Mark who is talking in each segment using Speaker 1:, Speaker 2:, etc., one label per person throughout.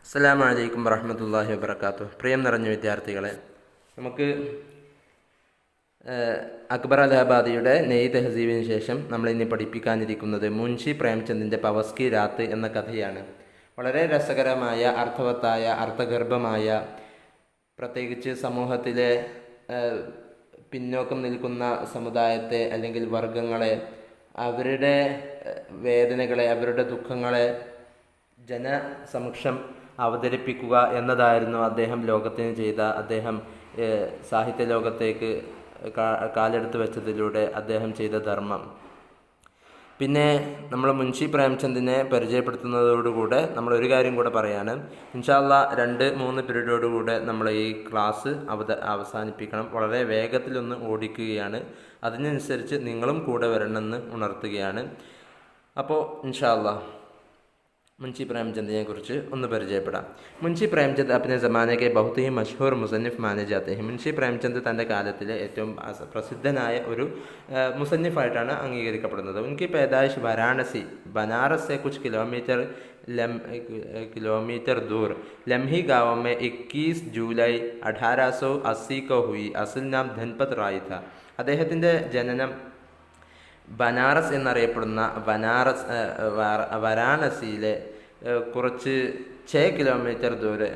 Speaker 1: അസ്സലാമു അലൈക്കും വറഹ്മത്തുള്ളാഹി വബറകാതുഹു. പ്രിയം നിറഞ്ഞ വിദ്യാർത്ഥികളെ, നമുക്ക് അക്ബർ അലഹാബാദിയുടെ നെയ് തെഹസീബിന് ശേഷം നമ്മൾ ഇനി പഠിപ്പിക്കാനിരിക്കുന്നത് മുൻഷി പ്രേംചന്ദിൻ്റെ പവസ് കി രാത്ത് എന്ന കഥയാണ്. വളരെ രസകരമായ, അർത്ഥവത്തായ, അർത്ഥഗർഭമായ, പ്രത്യേകിച്ച് സമൂഹത്തിലെ പിന്നോക്കം നിൽക്കുന്ന സമുദായത്തെ അല്ലെങ്കിൽ വർഗങ്ങളെ, അവരുടെ വേദനകളെ, അവരുടെ ദുഃഖങ്ങളെ ജനസമക്ഷം അവതരിപ്പിക്കുക എന്നതായിരുന്നു അദ്ദേഹം സാഹിത്യ ലോകത്തേക്ക് കാലെടുത്ത് വെച്ചതിലൂടെ അദ്ദേഹം ചെയ്ത ധർമ്മം. പിന്നെ നമ്മൾ മുൻഷി പ്രേംചന്ദിനെ പരിചയപ്പെടുത്തുന്നതോടുകൂടെ നമ്മളൊരു കാര്യം കൂടെ പറയാണ്. ഇൻഷാ അല്ലാഹ് 2-3 പീരീഡോടുകൂടെ നമ്മൾ ഈ ക്ലാസ് അവസാനിപ്പിക്കണം. വളരെ വേഗത്തിലൊന്ന് ഓടിക്കുകയാണ്. അതിനനുസരിച്ച് നിങ്ങളും കൂടെ വരണമെന്ന് ഉണർത്തുകയാണ്. അപ്പോൾ ഇൻഷാ അല്ലാഹ് मुंशी प्रेमचंद कुछ परिचयപ്പെടാം. मुंशी प्रेमचंद अपने ज़माने के बहुत ही मशहूर मुसन्निफ़ माने जाते हैं. मुंशी प्रेमचंद തൻ്റെ കാലത്തിലെ ഏറ്റവും പ്രസിദ്ധനായ ഒരു മുസന്നിഫായിട്ടാണ് അംഗീകരിക്കപ്പെടുന്നത്. उनकी पैदाइश वाराणसी बनारस से कुछ किलोमीटर दूर लम्ही गाँव में 21 ജൂലൈ 1880 को हुई. असल नाम धनपत राय था. അദ്ദേഹത്തിൻ്റെ ജനനം ബനാറസ് എന്നറിയപ്പെടുന്ന വാരാണസിയിലെ കുറച്ച് 6 കിലോമീറ്റർ ദൂരെ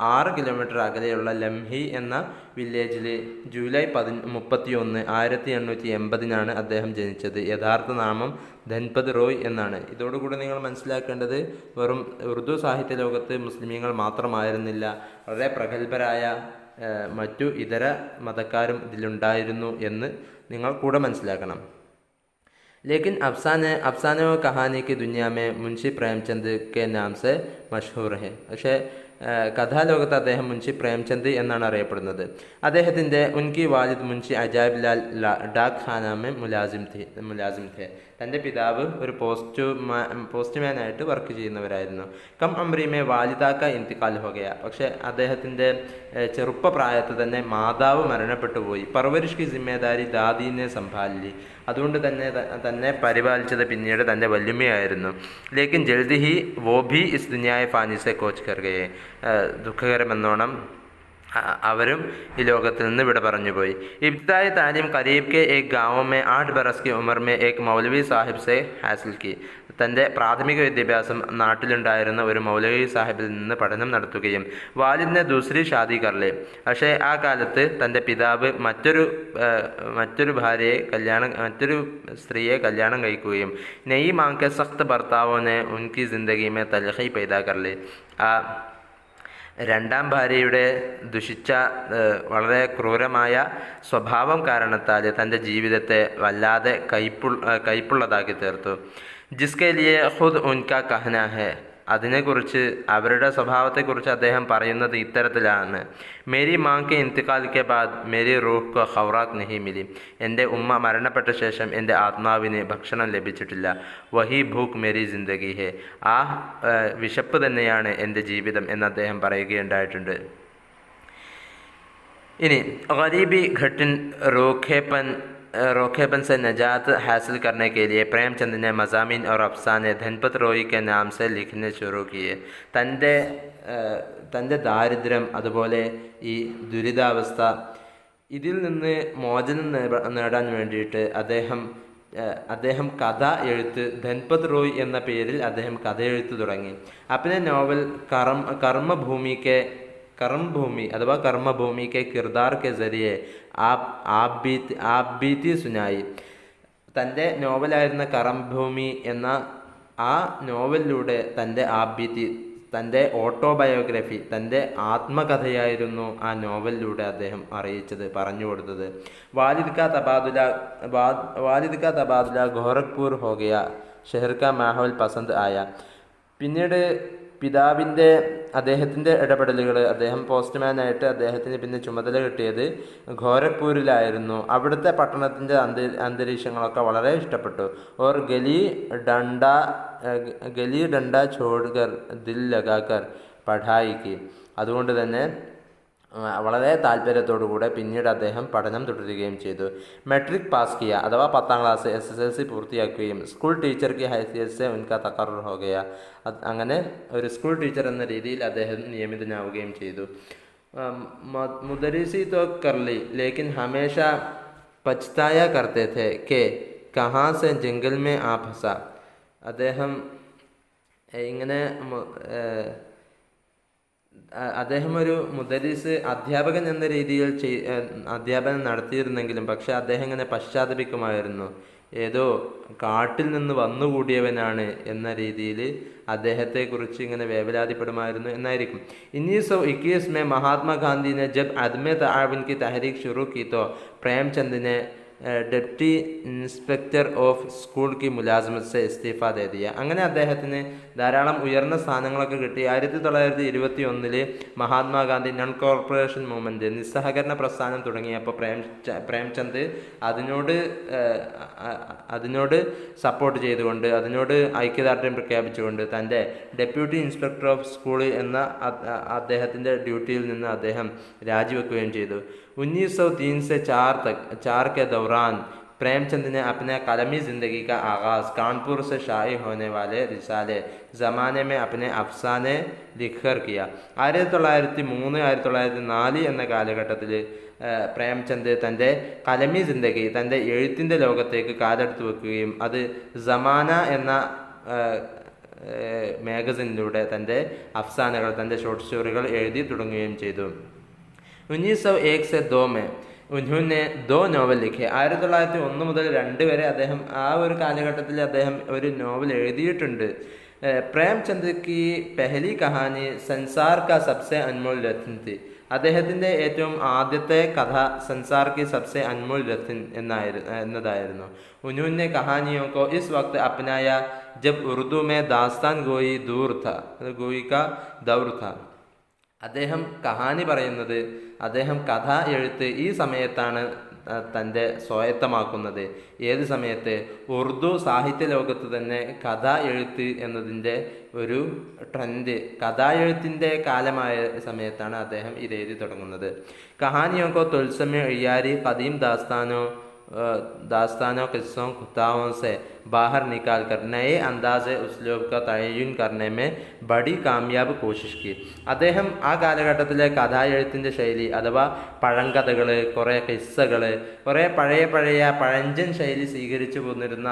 Speaker 1: 6 കിലോമീറ്റർ അകലെയുള്ള ലംഹി എന്ന വില്ലേജിൽ ജൂലൈ 31, 1880 അദ്ദേഹം ജനിച്ചത്. യഥാർത്ഥ നാമം ധൻപത് റോയ് എന്നാണ്. ഇതോടുകൂടി നിങ്ങൾ മനസ്സിലാക്കേണ്ടത് വെറും ഉറുദു സാഹിത്യ ലോകത്ത് മുസ്ലിമീങ്ങൾ മാത്രമായിരുന്നില്ല, വളരെ പ്രഗത്ഭരായ മറ്റു ഇതര മതക്കാരും ഇതിലുണ്ടായിരുന്നു എന്ന് നിങ്ങൾ കൂടെ മനസ്സിലാക്കണം. लेकिन अफसाने व कहानी की दुनिया में मुंशी प्रेमचंद के नाम से मशहूर है. പക്ഷേ കഥാലോകത്ത് അദ്ദേഹം മുൻഷി പ്രേംചന്ദ് എന്നാണ് അറിയപ്പെടുന്നത്. അദ്ദേഹത്തിൻ്റെ ഉൻകി വാലിദ് മുൻഷി അജാബ് ലാൽ ഡാക് ഖാനാമെ മുലാസിം थे. തൻ്റെ പിതാവ് ഒരു പോസ്റ്റ്മാനായിട്ട് വർക്ക് ചെയ്യുന്നവരായിരുന്നു. കം അമ്രീമെ വാലിദാക്ക ഇന്തിക്കാൽ ഹോ ഗയ. പക്ഷേ അദ്ദേഹത്തിൻ്റെ ചെറുപ്പപ്രായത്തിൽ തന്നെ മാതാവ് മരണപ്പെട്ടു പോയി. പർവരിഷ് കി ജിമ്മേദാരി ദാദീനെ സംഭാലി. അതുകൊണ്ട് തന്നെ പരിപാലിച്ചത് പിന്നീട് തൻ്റെ വല്യമ്മയായിരുന്നു. ലേക്കിൻ ജൽദി ഹി വോ ഭി ഇസ് ദുനിയായെ ഫാനിസെ കോച്ച് കർ ഗയെ. ദുഃഖകരമെന്നോണം അവരും ഈ ലോകത്തിൽ നിന്ന് വിട പറഞ്ഞുപോയി. ഇബ്തിദായി താലീം കരീബ് കെ ഏക് ഗാവോ മേ 8 ബറസ് കി ഉമർ മേ ഏക് മൗലവി സാഹിബ് സെ ഹാസിൽ കി. തൻ്റെ പ്രാഥമിക വിദ്യാഭ്യാസം നാട്ടിലുണ്ടായിരുന്ന ഒരു മൗലവി സാഹിബിൽ നിന്ന് പഠനം നടത്തുകയും വാലിദിനെ ദൂസരി ഷാദി കർലെ. പക്ഷേ ആ കാലത്ത് തൻ്റെ പിതാവ് മറ്റൊരു സ്ത്രീയെ കല്യാണം കഴിക്കുകയും നയി മാങ്കെ സഖ്ത് ഭർത്താവോനെ ഉൻകി ജിന്ദഗി മേ തൽഖി പൈദാ കർലെ. ആ രണ്ടാം ഭാര്യയുടെ ദുഷിച്ച വളരെ ക്രൂരമായ സ്വഭാവം കാരണത്താൽ തൻ്റെ ജീവിതത്തെ വല്ലാതെ കയ്പുള്ളതാക്കി തീർത്തു. ജിസ്കെ ലിയെ ഖുദ് ഉൻകാ കഹ്നാ ഹെ. അതിനെക്കുറിച്ച്, അവരുടെ സ്വഭാവത്തെക്കുറിച്ച് അദ്ദേഹം പറയുന്നത് ഇത്തരത്തിലാണ്: മേരി മാങ്കെ ഇന്തിക്കാൽ കെ ബാദ് മേരി റൂഹ് കോ ഖൗറാത്ത് നഹി മിലി. എൻ്റെ ഉമ്മ മരണപ്പെട്ട ശേഷം എൻ്റെ ആത്മാവിന് ഭക്ഷണം ലഭിച്ചിട്ടില്ല. വഹി ഭൂഖ് മേരി ജിന്ദഗി ഹെ. ആ വിശപ്പ് തന്നെയാണ് എൻ്റെ ജീവിതം എന്ന് അദ്ദേഹം പറയുകയുണ്ടായിട്ടുണ്ട്. ഇനി ഗരീബി ഘട്ടിൻ रोखेपन से निजात हासिल करने के लिए प्रेमचंद ने मज़ामीन और अफसाने धनपत रोई के नाम से लिखने शुरू किए. തൻ്റെ ദാരിദ്ര്യം, അതുപോലെ ഈ ദുരിതാവസ്ഥ, ഇതിൽ നിന്ന് മോചനം നേടാൻ വേണ്ടിയിട്ട് അദ്ദേഹം കഥ എഴുത്ത്, ധൻപത് റോയ് എന്ന പേരിൽ അദ്ദേഹം കഥ എഴുത്ത് തുടങ്ങി. अपने നോവൽ कर्मभूमि अथवा कर्मभूमि के किरदार के ज़रिए आप बीती सुनाई. തൻ്റെ നോവലായിരുന്ന കർമ്മഭൂമി എന്ന ആ നോവലിലൂടെ തൻ്റെ ഓട്ടോബയോഗ്രഫി, തൻ്റെ ആത്മകഥയായിരുന്നു ആ നോവലിലൂടെ അദ്ദേഹം പറഞ്ഞു കൊടുത്തത്. വാലിദ് കാ തബാദുല ഗോരഖ്പൂർ ഹോ ഗയ, ഷെഹർ കാ മാഹോൽ പസന്ദ് ആയ. പിന്നീട് അദ്ദേഹത്തിൻ്റെ ഇടപെടലുകൾ, അദ്ദേഹം പോസ്റ്റ്മാനായിട്ട് അദ്ദേഹത്തിന് പിന്നെ ചുമതല കിട്ടിയത് ഗോരഖ്പൂരിലായിരുന്നു. അവിടുത്തെ പട്ടണത്തിൻ്റെ അന്തരീക്ഷങ്ങളൊക്കെ വളരെ ഇഷ്ടപ്പെട്ടു. ഓർ ഗലി ഡണ്ട ഛോഡ് കർ ദിൽ ലഗാക്കർ പഠായിക്ക്. അതുകൊണ്ട് തന്നെ വളരെ താല്പര്യത്തോടുകൂടെ പിന്നീട് അദ്ദേഹം പഠനം തുടരുകയും ചെയ്തു. മെട്രിക് പാസ് കിയ അഥവാ 10ാം ക്ലാസ് SSLC പൂർത്തിയാക്കുകയും സ്കൂൾ ടീച്ചർ കി ഹൈസിയത്ത് സെ ഉൻകാ തഖർറുർ ഹോ ഗയ. അങ്ങനെ ഒരു സ്കൂൾ ടീച്ചർ എന്ന രീതിയിൽ അദ്ദേഹം നിയമിതനാവുകയും ചെയ്തു. മുദരിസി തോ കർലി ലേക്കിൻ ഹമേഷ പച്തായ കർത്തെ थे कि कहाँ से जंगल में आ फंसा. അദ്ദേഹം ഇങ്ങനെ അദ്ദേഹം ഒരു മുദരിസ് അധ്യാപകൻ എന്ന രീതിയിൽ അധ്യാപനം നടത്തിയിരുന്നെങ്കിലും പക്ഷെ അദ്ദേഹം ഇങ്ങനെ പശ്ചാത്തപിക്കുമായിരുന്നു. ഏതോ കാട്ടിൽ നിന്ന് വന്നുകൂടിയവനാണ് എന്ന രീതിയിൽ അദ്ദേഹത്തെക്കുറിച്ച് ഇങ്ങനെ വേവലാതിപ്പെടുമായിരുന്നു എന്നായിരിക്കും. 1921 में महात्मा गांधी ने जब अदम ताउन की तहरीक शुरू की तो प्रेमचंद ने ഡെപ്റ്റി ഇൻസ്പെക്ടർ ഓഫ് സ്കൂൾ കി മുലാസമത്ത് സെ ഇസ്തീഫ ദേ ദിയ. അങ്ങനെ അദ്ദേഹത്തിന് ധാരാളം ഉയർന്ന സ്ഥാനങ്ങളൊക്കെ കിട്ടി. 1921 മഹാത്മാഗാന്ധി നോൺ കോർപ്പറേഷൻ മൂവ്മെൻറ്റ് നിസ്സഹകരണ പ്രസ്ഥാനം തുടങ്ങിയപ്പോൾ പ്രേംചന്ദ് അതിനോട് സപ്പോർട്ട് ചെയ്തുകൊണ്ട് അതിനോട് ഐക്യദാർഢ്യം പ്രഖ്യാപിച്ചുകൊണ്ട് തൻ്റെ ഡെപ്യൂട്ടി ഇൻസ്പെക്ടർ ഓഫ് സ്കൂൾ എന്ന അദ്ദേഹത്തിൻ്റെ ഡ്യൂട്ടിയിൽ നിന്ന് അദ്ദേഹം രാജിവെക്കുകയും ചെയ്തു. 1903 से 4 के दौरान प्रेमचंद ने अपने कलमी ज़िंदगी का आगाज़ कानपुर से शाये होने वाले रिसाले ज़माने में अपने अफसाने लिखकर किया. 1903-1904 എന്ന കാലഘട്ടത്തിൽ പ്രേംചന്ദ് തൻ്റെ കലമി ജിന്ദഗി തൻ്റെ എഴുത്തിൻ്റെ ലോകത്തേക്ക് കാലെടുത്ത് വെക്കുകയും അത് സമാന എന്ന മാഗസിനിലൂടെ തൻ്റെ അഫ്സാനകൾ തൻ്റെ ഷോർട്ട് സ്റ്റോറികൾ എഴുതി തുടങ്ങുകയും ചെയ്തു. 1901 से 2 में ഉൻഹുനെ 2 നോവൽ ലിഖെ. 1901 മുതൽ 2 വരെ അദ്ദേഹം ആ ഒരു കാലഘട്ടത്തിൽ അദ്ദേഹം ഒരു നോവൽ എഴുതിയിട്ടുണ്ട്. പ്രേംചന്ദ് കി പെഹലി കഹാനി സൻസാർ കാ സബ്സെ അൻമോൾ രത്ൻ തി. അദ്ദേഹത്തിൻ്റെ ഏറ്റവും ആദ്യത്തെ കഥ സൻസാർ കി സബ്സെ അൻമോൾ രത്ൻ എന്നതായിരുന്നു. ഉൻഹുനെ കഹാനിയോ കോ is Waqt അപ്നായ Jab Urdu may ദാസ്താൻ ഗോയി കാ ദൗർ ഥ. അദ്ദേഹം കഹാനി പറയുന്നത് അദ്ദേഹം കഥ എഴുത്ത് ഈ സമയത്താണ് തൻ്റെ സ്വായത്തമാക്കുന്നത്. ഏത് സമയത്ത്? ഉറുദു സാഹിത്യ ലോകത്ത് തന്നെ കഥ എഴുത്ത് എന്നതിൻ്റെ ഒരു ട്രെൻഡ് കഥ എഴുത്തിൻ്റെ കാലമായ സമയത്താണ് അദ്ദേഹം ഇത് എഴുതി തുടങ്ങുന്നത്. കഹാനിയോക്കോ തുൽസമയ ഇയാരി കദീം दास्तानों किस्सों खुताओं से बाहर निकाल कर नए अंदाज़ उस्लूब का तयन करने में बड़ी कामयाब कोशिश की. അദ്ദേഹം ആ കാലഘട്ടത്തിലെ കഥാ എഴുത്തിൻ്റെ ശൈലി അഥവാ പഴങ്കഥകൾ, കുറേ കിസ്സകൾ, കുറേ പഴയ പഴഞ്ചൻ ശൈലി സ്വീകരിച്ചു പോന്നിരുന്ന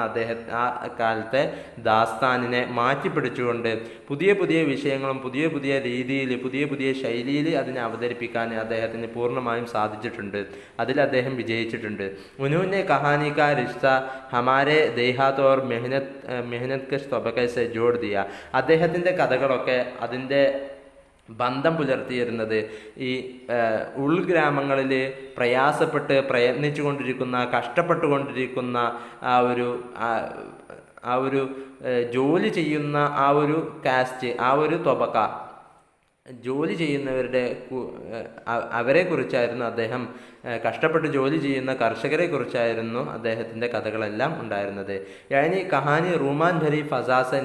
Speaker 1: ആ കാലത്തെ ദാസ്താനിനെ മാറ്റിപ്പിടിച്ചുകൊണ്ട് പുതിയ വിഷയങ്ങളും പുതിയ രീതിയിൽ പുതിയ ശൈലിയിൽ അതിനെ അവതരിപ്പിക്കാൻ അദ്ദേഹത്തിന് പൂർണ്ണമായും സാധിച്ചിട്ടുണ്ട്. അതിൽ അദ്ദേഹം വിജയിച്ചിട്ടുണ്ട്. उन्होंने कहानी का रिश्ता हमारे देहात और मेहनत के तबके से जोड़ दिया. അദ്ദേഹത്തിൻ്റെ കഥകളൊക്കെ അതിൻ്റെ ബന്ധം പുലർത്തിയിരുന്നത് ഈ ഉൾഗ്രാമങ്ങളിൽ പ്രയത്നിച്ചു കൊണ്ടിരിക്കുന്ന കഷ്ടപ്പെട്ടുകൊണ്ടിരിക്കുന്ന ആ ഒരു ജോലി ചെയ്യുന്ന ആ ഒരു കാസ്റ്റ്, ആ ഒരു തൊബക്ക, ജോലി ചെയ്യുന്നവരുടെ അവരെക്കുറിച്ചായിരുന്നു അദ്ദേഹം. കഷ്ടപ്പെട്ട് ജോലി ചെയ്യുന്ന കർഷകരെ കുറിച്ചായിരുന്നു അദ്ദേഹത്തിൻ്റെ കഥകളെല്ലാം ഉണ്ടായിരുന്നത്. യാനി കഹാനി റൂമാൻ ഭരി ഫസാസെ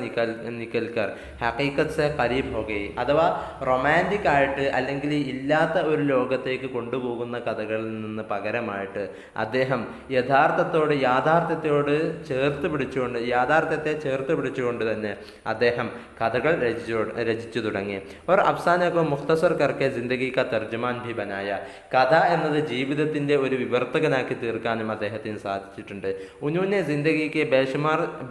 Speaker 1: നിക്കൽക്കർ ഹക്കീക്കത്ത് സെ ഖരീബ് ഹോ ഗയി. അഥവാ റൊമാൻറ്റിക് ആയിട്ട് അല്ലെങ്കിൽ ഇല്ലാത്ത ഒരു ലോകത്തേക്ക് കൊണ്ടുപോകുന്ന കഥകളിൽ നിന്ന് പകരമായിട്ട് അദ്ദേഹം യാഥാർത്ഥ്യത്തോട് യാഥാർത്ഥ്യത്തെ ചേർത്ത് പിടിച്ചുകൊണ്ട് തന്നെ അദ്ദേഹം കഥകൾ രചിച്ചു തുടങ്ങി. और अफसाने को मुख्तसर करके ജിന്ദഗി കാ തർജുമാൻ ഭി ബനായ. കഥ എന്നത് ജീവിതത്തിൻ്റെ ഒരു വിവർത്തകനാക്കി തീർക്കാനും അദ്ദേഹത്തിന് സാധിച്ചിട്ടുണ്ട്. ഉन्होंने जिंदगी के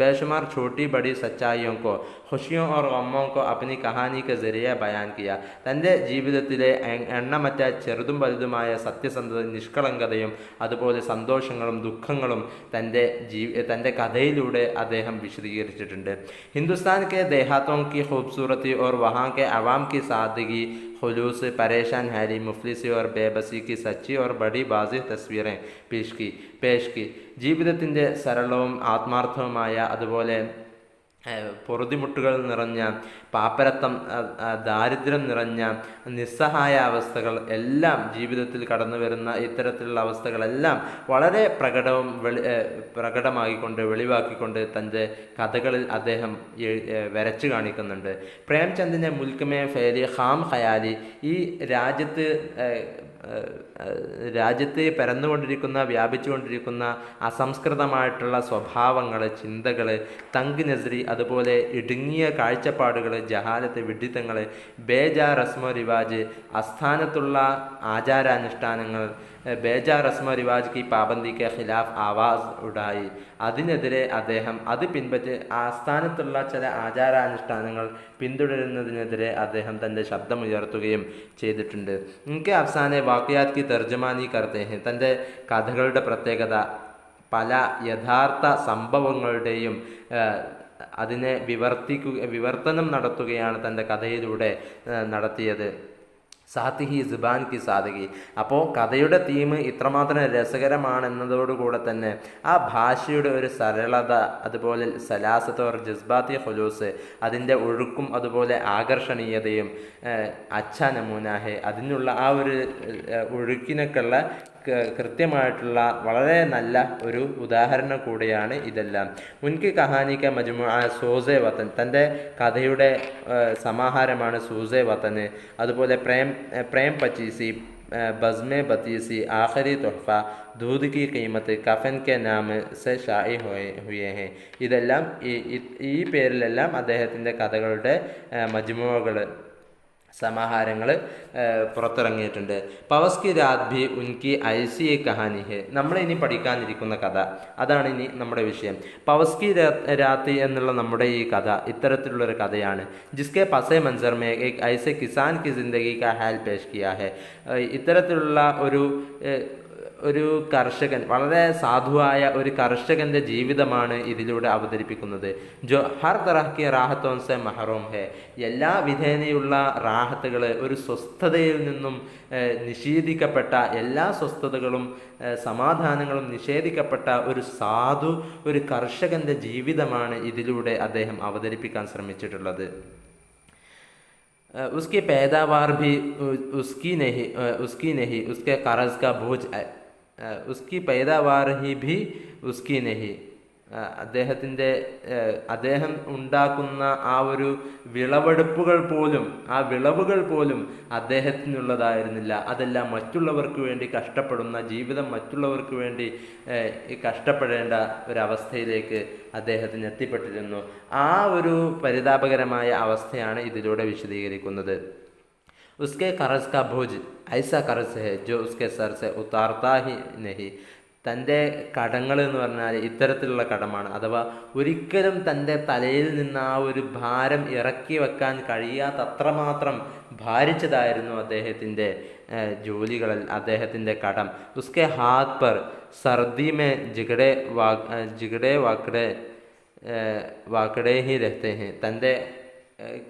Speaker 1: बेशुमार छोटी बड़ी सच्चाइयों को खुशियों और गमों को अपनी कहानी के जरिए बयान किया. തൻ്റെ ജീവിതത്തിലെ എണ്ണമറ്റ ചെറുതും വലുതുമായ സത്യസന്ധത, നിഷ്കളങ്കതയും അതുപോലെ സന്തോഷങ്ങളും ദുഃഖങ്ങളും തൻ്റെ കഥയിലൂടെ അദ്ദേഹം വിശദീകരിച്ചിട്ടുണ്ട്. ഹിന്ദുസ്ഥാൻ കെ ദേഹാത്തോं की खूबसूरती और वहाँ के अवाम की सादगी, खुलूस, परेशान हैरी, मुफलिसी और बेबसी की सच्ची और बड़ी वाज़िह तस्वीरें पेश की. ജീവിതത്തിൻ്റെ സരളവും ആത്മാർത്ഥവുമായ അതുപോലെ പൊറുതിമുട്ടുകൾ നിറഞ്ഞ പാപ്പരത്തം, ദാരിദ്ര്യം നിറഞ്ഞ നിസ്സഹായ അവസ്ഥകൾ എല്ലാം ജീവിതത്തിൽ കടന്നു വരുന്ന ഇത്തരത്തിലുള്ള അവസ്ഥകളെല്ലാം വളരെ പ്രകടമാക്കിക്കൊണ്ട് വെളിവാക്കിക്കൊണ്ട് തൻ്റെ കഥകളിൽ അദ്ദേഹം വരച്ചു കാണിക്കുന്നുണ്ട്. പ്രേംചന്ദിൻ്റെ മുൽക്ക് മേ ഫേലി ഖാം ഖയാലി ഈ രാജ്യത്ത് പരന്നുകൊണ്ടിരിക്കുന്ന വ്യാപിച്ചുകൊണ്ടിരിക്കുന്ന അസംസ്കൃതമായിട്ടുള്ള സ്വഭാവങ്ങൾ, ചിന്തകൾ, തങ്ക് നസ്രി, അതുപോലെ ഇടുങ്ങിയ കാഴ്ചപ്പാടുകൾ, ജഹാലത്ത്, വിഡിത്തങ്ങൾ, ബേജാ റസ്മോ റിവാജ്, അസ്ഥാനത്തുള്ള ആചാരാനുഷ്ഠാനങ്ങൾ, ബേജാ റസ്മോ റിവാജ് കി പാബന്ദി കെ ഖിലാഫ് ആവാസ് ഉഡായി, അതിനെതിരെ അദ്ദേഹം അത് പിൻപറ്റി ആസ്ഥാനത്തുള്ള ചില ആചാരാനുഷ്ഠാനങ്ങൾ പിന്തുടരുന്നതിനെതിരെ അദ്ദേഹം തൻ്റെ ശബ്ദമുയർത്തുകയും ചെയ്തിട്ടുണ്ട്. ഇൻകെ അഫ്സാനെ വാക്കിയാത്ത് കി തർജമാനി കർത്തേ ഹെ, തൻ്റെ കഥകളുടെ പ്രത്യേകത പല യഥാർത്ഥ സംഭവങ്ങളുടെയും അതിനെ വിവർത്തനം നടത്തുകയാണ് തൻ്റെ കഥയിലൂടെ നടത്തിയത്. സാത്ത് ഹി ജുബാൻ കി സാദഗി, അപ്പോൾ കഥയുടെ തീം ഇത്രമാത്രം രസകരമാണെന്നതോടുകൂടെ തന്നെ ആ ഭാഷയുടെ ഒരു സരളത, അതുപോലെ സലാസത്ത് ഓർ ജസ്ബാത്തി ഖുലൂസ്, അതിൻ്റെ ഒഴുക്കും അതുപോലെ ആകർഷണീയതയും, അച്ഛാ നമൂനാഹെ, അതിനുള്ള ആ ഒരു ഒഴുക്കിനൊക്കെയുള്ള കൃത്യമായിട്ടുള്ള വളരെ നല്ല ഒരു ഉദാഹരണം കൂടിയാണ് ഇതെല്ലാം. ഉൻകി കഹാനിക്ക മജ്മുഅ സൂസെ വതൻ, തൻ്റെ കഥയുടെ സമാഹാരമാണ് സൂസെ വതന്. അതുപോലെ പ്രേം പച്ചീസി, ബസ്മെ ബത്തീസി, ആഖരി തുഹ്ഫ, ദൂദ് കി ഖീമത്ത്, കഫൻ കെ നാം സെ ഷായി ഹുയേ ഹെ, ഇതെല്ലാം ഈ പേരിലെല്ലാം അദ്ദേഹത്തിൻ്റെ കഥകളുടെ മജ്മുഅകൾ, സമാഹാരങ്ങൾ പുറത്തിറങ്ങിയിട്ടുണ്ട്. പവസ് കി രാത് ഭി ഉൻകി ഐസി കഹാനി ഹെ, നമ്മളിനി പഠിക്കാനിരിക്കുന്ന കഥ അതാണ് ഇനി നമ്മുടെ വിഷയം. പവസ് കി രാത്ത് എന്നുള്ള നമ്മുടെ ഈ കഥ ഇത്തരത്തിലുള്ളൊരു കഥയാണ്. ജിസ്കെ പസേ മൻസർ മേ ഏക് ഐസെ കിസാൻ കി ജിന്ദഗി കാ ഹാൽ പേഷ് കിയാ ഹെ, ഇത്തരത്തിലുള്ള ഒരു കർഷകൻ, വളരെ സാധുവായ ഒരു കർഷകൻ്റെ ജീവിതമാണ് ഇതിലൂടെ അവതരിപ്പിക്കുന്നത്. ജോ ഹർ തറഹ്കി റാഹത്തോൻ സെ മഹറൂം ഹെ, എല്ലാ വിധേനയുള്ള റാഹത്തുകൾ, ഒരു സ്വസ്ഥതയിൽ നിന്നും നിഷേധിക്കപ്പെട്ട എല്ലാ സ്വസ്ഥതകളും സമാധാനങ്ങളും നിഷേധിക്കപ്പെട്ട ഒരു കർഷകൻ്റെ ജീവിതമാണ് ഇതിലൂടെ അദ്ദേഹം അവതരിപ്പിക്കാൻ ശ്രമിച്ചിട്ടുള്ളത്. उसकी पैदावार भी उसकी नहीं उसके कर्ज का बोझ, उसकी पैदावार ही भी उसकी नहीं, അദ്ദേഹം ഉണ്ടാക്കുന്ന ആ ഒരു വിളവുകൾ പോലും അദ്ദേഹത്തിനുള്ളതായിരുന്നില്ല. അതെല്ലാം മറ്റുള്ളവർക്ക് വേണ്ടി കഷ്ടപ്പെടുന്ന ജീവിതം, മറ്റുള്ളവർക്ക് വേണ്ടി കഷ്ടപ്പെടേണ്ട ഒരവസ്ഥയിലേക്ക് അദ്ദേഹത്തിന് എത്തിപ്പെട്ടിരുന്നു. ആ ഒരു പരിതാപകരമായ അവസ്ഥയാണ് ഇതിലൂടെ വിശദീകരിക്കുന്നത്. ഉസ്കെ കർസ് കാ ബോझ് ഐസാ കർസ് ഹെ ജോ ഉസ്കെ സർ സെ ഉതാർത്താ ഹി നഹി, തൻ്റെ കടങ്ങൾ എന്ന് പറഞ്ഞാൽ ഇത്തരത്തിലുള്ള കടമാണ്. അഥവാ ഒരിക്കലും തൻ്റെ തലയിൽ നിന്ന് ആ ഒരു ഭാരം ഇറക്കി വെക്കാൻ കഴിയാത്തത്രമാത്രം ഭാരിച്ചതായിരുന്നു അദ്ദേഹത്തിൻ്റെ ജോലികളിൽ അദ്ദേഹത്തിൻ്റെ കടം. ഉസ്കെ ഹാത്ത് പർ സർദി മേ ജിഗഡേ വാക്കടേ ഹി രഹത്തെ ഹെ, തൻ്റെ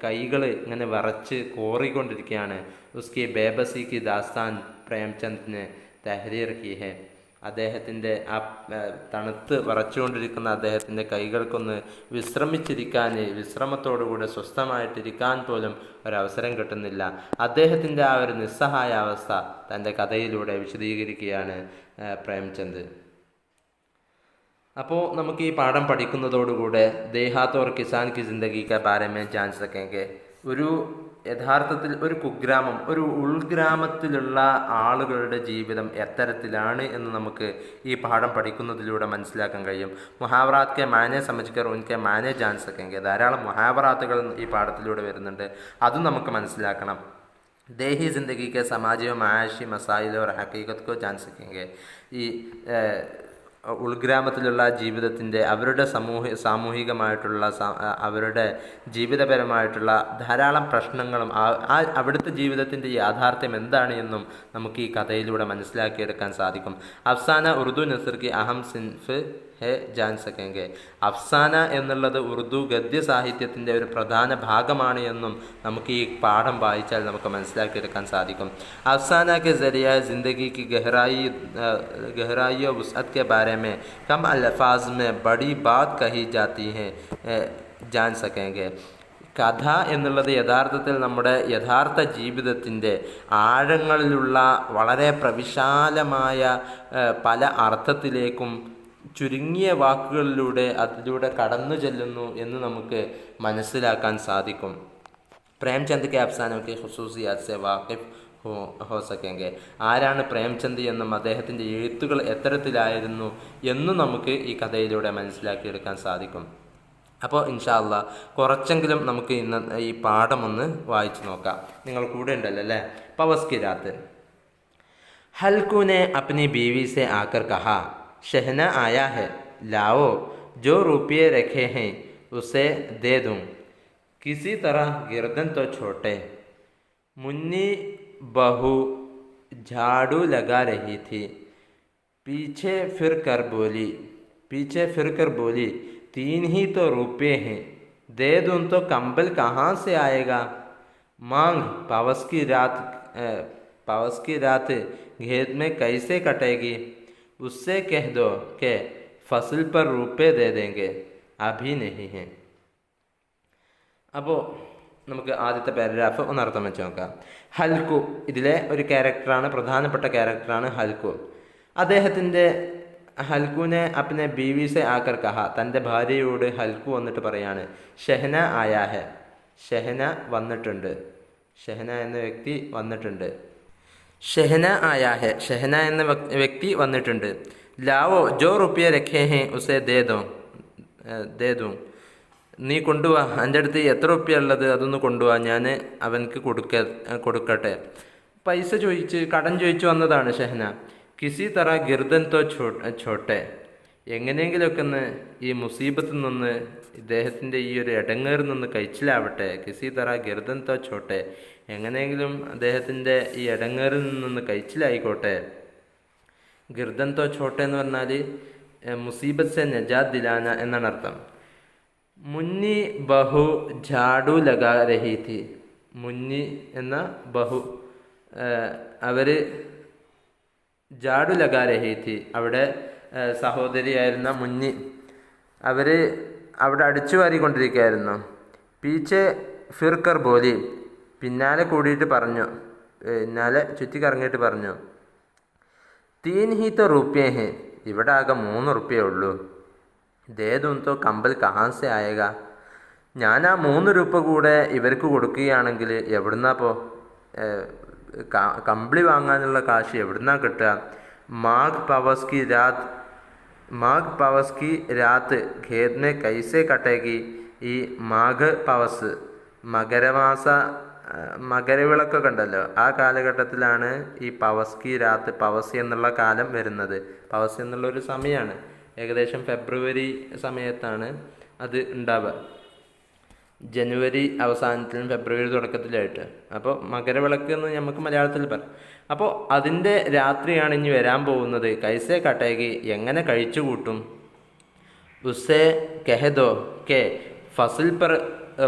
Speaker 1: കൈകൾ ഇങ്ങനെ വിറച്ച് കോറിക്കൊണ്ടിരിക്കുകയാണ്. ഉസ്കി ബേബസി കി ദാസ്താൻ പ്രേംചന്ദിനെ തഹരീർ കി ഹെ, അദ്ദേഹത്തിൻ്റെ ആ തണുത്ത് വിറച്ചുകൊണ്ടിരിക്കുന്ന അദ്ദേഹത്തിൻ്റെ കൈകൾക്കൊന്ന് വിശ്രമത്തോടുകൂടെ സ്വസ്ഥമായിട്ടിരിക്കാൻ പോലും ഒരവസരം കിട്ടുന്നില്ല. അദ്ദേഹത്തിൻ്റെ ആ ഒരു നിസ്സഹായ അവസ്ഥ തൻ്റെ കഥയിലൂടെ വിശദീകരിക്കുകയാണ് പ്രേംചന്ദ്. അപ്പോൾ നമുക്ക് ഈ പാഠം പഠിക്കുന്നതോടുകൂടെ ദേഹാത്ത് ഓർ കിസാൻ കി ജിന്ദഗി കാ ബാരെ മേ ജാൻ സകേംഗെ, യഥാർത്ഥത്തിൽ ഒരു കുഗ്രാമം, ഒരു ഉൾഗ്രാമത്തിലുള്ള ആളുകളുടെ ജീവിതം എത്തരത്തിലാണ് എന്ന് നമുക്ക് ഈ പാഠം പഠിക്കുന്നതിലൂടെ മനസ്സിലാക്കാൻ കഴിയും. മുഹാവറാത്ത് കെ മാനെ സമജ്കർ ഉൻകെ മാനെ ജാൻ സകേംഗെ, ധാരാളം മുഹാവറാത്തുകൾ ഈ പാഠത്തിലൂടെ വരുന്നുണ്ട്, അതും നമുക്ക് മനസ്സിലാക്കണം. ദേഹി ജിന്ദഗി കെ സമാജിയോ മായാഷി മസായിലോ ഓർ ഹക്കീകത്ത് കോ ജാൻ സകേംഗെ, ഈ ഉൾഗ്രാമത്തിലുള്ള ജീവിതത്തിൻ്റെ അവരുടെ സാമൂഹികമായിട്ടുള്ള അവരുടെ ജീവിതപരമായിട്ടുള്ള ധാരാളം പ്രശ്നങ്ങളും അവിടുത്തെ ജീവിതത്തിൻ്റെ യാഥാർത്ഥ്യം എന്താണ് എന്നും നമുക്ക് ഈ കഥയിലൂടെ മനസ്സിലാക്കിയെടുക്കാൻ സാധിക്കും. അഫ്സാന ഉറുദു നസർ കി അഹം സിൻഫ് ഹെ ജാൻ സകേംഗെ, അഫ്സാന എന്നുള്ളത് ഉറുദു ഗദ്യ സാഹിത്യത്തിൻ്റെ ഒരു പ്രധാന ഭാഗമാണ് എന്നും നമുക്ക് ഈ പാഠം വായിച്ചാൽ നമുക്ക് മനസ്സിലാക്കിയെടുക്കാൻ സാധിക്കും. അഫ്സാന കെ ജരിയ ജിന്ദഗി की गहराई और वसअत के बारे में कम अल्फाज में बड़ी बात कही जाती है. ജാൻ സക്കേങ്കെ. കഥ എന്നുള്ളത് യഥാർത്ഥത്തിൽ നമ്മുടെ യഥാർത്ഥ ജീവിതത്തിൻ്റെ ആഴങ്ങളിലുള്ള വളരെ പ്രവിശാലമായ പല അർത്ഥത്തിലേക്കും ചുരുങ്ങിയ വാക്കുകളിലൂടെ അതിലൂടെ കടന്നു ചെല്ലുന്നു എന്ന് നമുക്ക് മനസ്സിലാക്കാൻ സാധിക്കും. പ്രേംചന്ദ് കെ അഫ്സാനോ കെ ഖുസൂസിയാത്ത് സെ വാഖിഫ് ഹോ സക്കേങ്കെ. ആരാണ് പ്രേംചന്ദ് എന്നും അദ്ദേഹത്തിൻ്റെ എഴുത്തുകൾ എത്തരത്തിലായിരുന്നു എന്നും നമുക്ക് ഈ കഥയിലൂടെ മനസ്സിലാക്കിയെടുക്കാൻ സാധിക്കും. അപ്പോൾ ഇൻഷാ അല്ലാഹ് കുറച്ചെങ്കിലും നമുക്ക് ഇന്ന് ഈ പാഠം ഒന്ന് വായിച്ചു നോക്കാം. നിങ്ങൾ കൂടെ ഉണ്ടല്ലോ അല്ലേ? പവസ് കി രാത്ത്. हल्कू ने अपनी बीवी से आकर कहा, शहना आया है, लाओ, जो रुपये रखे हैं उसे दे दूं, किसी तरह गिरदन तो छोटे. मुन्नी बहू झाड़ू लगा रही थी. पीछे फिर कर बोली, 3 ही तो रुपये हैं, दे दूं तो कंबल कहाँ से आएगा. मांग, पावस की रात घेत में कैसे कटेगी. उससे कह दो कि फसल पर रुपये दे देंगे, अभी नहीं है. അപ്പോൾ നമുക്ക് ആദ്യത്തെ പാരഗ്രാഫ് ഒന്നർത്ഥം വെച്ച് നോക്കാം. ഹൽക്കു, ഇതിലെ ഒരു ക്യാരക്ടറാണ്, പ്രധാനപ്പെട്ട ക്യാരക്ടറാണ് ഹൽക്കു. അദ്ദേഹത്തിൻ്റെ ഹൽക്കുനെ അപ്നെ ബീവിസെ ആക്കർ കഹ, തൻ്റെ ഭാര്യയോട് ഹൽക്കു വന്നിട്ട് പറയാണ്, ഷെഹന ആയാ ഹെ, ഷെഹന വന്നിട്ടുണ്ട്, ഷെഹന എന്ന വ്യക്തി വന്നിട്ടുണ്ട്. ഷെഹന ആയാ ഹെ, ഷെഹന എന്ന വ്യക്തി വന്നിട്ടുണ്ട്. ലാവോ ജോ റുപ്പിയ രഖേ ഹെ ഉസേ ദേ ദൂം, നീ കൊണ്ടുപോവാ, എൻ്റെ അടുത്ത് എത്ര റുപ്യ ഉള്ളത് അതൊന്ന് കൊണ്ടുപോവാ, ഞാൻ അവനക്ക് കൊടുക്കട്ടെ. പൈസ ചോദിച്ച്, കടം ചോദിച്ചു വന്നതാണ് ഷെഹന. കിസി തറ ഗിർദൻ തോ ഛോട്ടെ, എങ്ങനെയെങ്കിലുമൊക്കെ ഒന്ന് ഈ മുസീബത്തിൽ നിന്ന്, ഇദ്ദേഹത്തിൻ്റെ ഈ ഒരു ഇടങ്ങേറിൽ നിന്ന് കഴിച്ചിലാവട്ടെ. കിസി തറ ഗിർദൻ തോ ഛോട്ടെ, എങ്ങനെയെങ്കിലും അദ്ദേഹത്തിൻ്റെ ഈ ഇടങ്ങേറിൽ നിന്ന് കഴിച്ചിലായിക്കോട്ടെ. ഗിർദൻ തോ ഛോട്ടെ എന്ന് പറഞ്ഞാൽ മുസീബത്ത് സെ നജാത്ത് ദിലാന എന്നാണ് അർത്ഥം. മുന്നി ബഹു ഝാഡു ലഗാ രഹി ഥി. മുന്നി എന്ന ബഹു, അവർ ജാഡു ലഗാ രഹി ഥി, അവിടെ സഹോദരിയായിരുന്ന മുന്നി, അവർ അവിടെ അടിച്ചു വാരിക്കൊണ്ടിരിക്കുകയായിരുന്നു. പീച്ചെ ഫിർക്കർ ബോലി, പിന്നാലെ കൂടിയിട്ട് പറഞ്ഞു, പിന്നാലെ ചുറ്റിക്കറങ്ങിയിട്ട് പറഞ്ഞു, 3 ही तो रुपये हैं, ഇവിടെ ആകെ 3 റുപ്യേ ഉള്ളൂ. ദേ ദൂം തോ കമ്പൽ കഹാൻ സെ ആയേഗ, ഞാൻ ആ 3 രൂപ കൂടെ ഇവർക്ക് കൊടുക്കുകയാണെങ്കിൽ എവിടുന്നാപ്പോൾ കമ്പിളി വാങ്ങാനുള്ള കാശ് എവിടുന്നാ കിട്ടുക. മാഘ് പവസ് കി രാത്ത് ഖേത് മേ കൈസെ കട്ടേഗി. ഈ മാഘ് പവസ്, മകരവിളക്കൊക്കെ ഉണ്ടല്ലോ, ആ കാലഘട്ടത്തിലാണ് ഈ പവസ് കി രാത്ത്, പവസ് എന്നുള്ള കാലം വരുന്നത്. പവസ് എന്നുള്ളൊരു സമയമാണ്, ഏകദേശം ഫെബ്രുവരി സമയത്താണ് അത് ഉണ്ടാവുക, ജനുവരി അവസാനത്തിലും ഫെബ്രുവരി തുടക്കത്തിലായിട്ട്. അപ്പോൾ മകരവിളക്ക് എന്ന് നമുക്ക് മലയാളത്തിൽ പറയാം. അപ്പോൾ അതിൻ്റെ രാത്രിയാണ് ഇനി വരാൻ പോകുന്നത്. കൈസെ കട്ടേകി, എങ്ങനെ കഴിച്ചു കൂട്ടും. ഉസ്സേ കെഹദോ കെ ഫസിൽ പർ